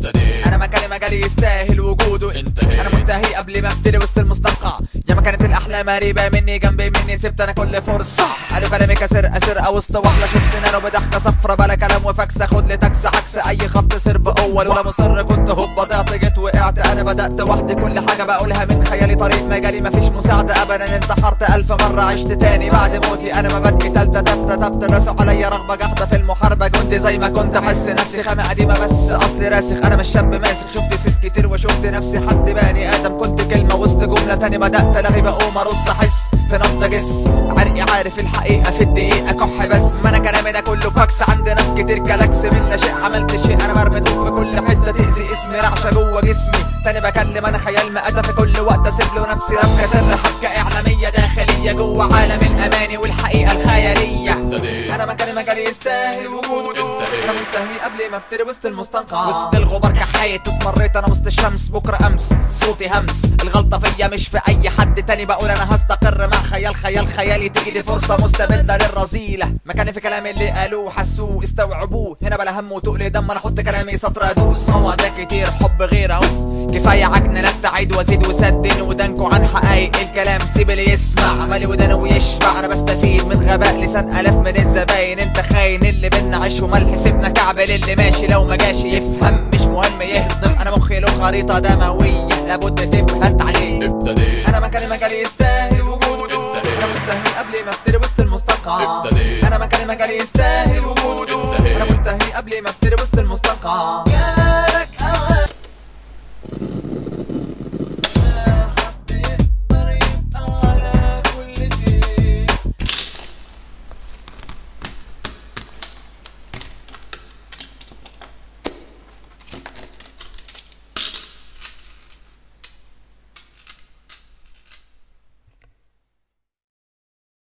ابتديت. انا مجالي يستاهل وجوده. انتهيت. انا منتهي قبل ما ابتدي وسط المستنقع. يا ما كانت الاحلام قريبه مني جنبي مني سبت انا كل فرصه. قالوا كلامي كسرقه وسط وحله شوف سنانه بضحكه صفرة بلا كلام وفاكس اخد لي تاكس عكس اي خط سير باول ولا مصر كنت هوب ضيعت جيت وقعت. انا بدات وحدي كل حاجه بقولها من خيالي طريق مجالي مفيش مساعده ابدا. انتحرت 1000 مره عشت تاني بعد موتي. انا مبادئي تالته تابته داسوا عليا رغبه جحده في المحاربه جندي زي ما كنت احس نفسي خامه قديمه بس اصلي راسخ. انا مش شاب ماسك شفت سيس كتير وشفت نفسي حد بني ادم. كنت كلمه وسط جمله تاني بدات الغي بقوم ارص احس في نبضه جس عرقي عارف الحقيقه في الدقيقه كح بس. ما انا كلامي ده كله فاكس عند ناس كتير كلاكس من لا شيء عملت شيء. انا مرمي في كل حته تاذي اسمي رعشه جوه جسمي تاني بكلم انا خيال مقادة في كل وقت اسيب له نفسي ربكه سر حبكه اعلاميه داخليه جوه عالم الاماني والحقيقه الخياليه. انا مجالي يستاهل وجوده. انا منتهي قبل ما ابتدي وسط المستنقع. وسط الغبار كحيت استمريت انا وسط الشمس بكره امس صوتي همس. الغلطه فيا مش في اي حد تاني بقول انا هستقر مع خيالي تيجي لي فرصه مستمده للرذيله. مكاني في كلامي اللي قالوه حسوه استوعبوه. هنا بلا هم وتقل دم انا احط كلامي سطر ادوس. هو ده كتير حب غير اوس كفايه عجن لا تعيد وازيد وسدن ودانكو عن حقايق الكلام. سيب اللي يسمع عمالي ودانه ويشبع. انا بستفيد من غباء لسان الاف من الزباين. انت خاين اللي بينا عيش وملح سيبنا كعبل اللي ماشي لو ما جاش يفهم مش مهم يهضم. انا مخي له خريطه دمويه لابد تبهت عليه. ابتديت. انا مجالي يستاهل وجوده. انا منتهي قبل ما ابتدي وسط المستنقع. ابتديت. انا مجالي يستاهل وجوده. انا منتهي قبل ما ابتدي وسط المستنقع.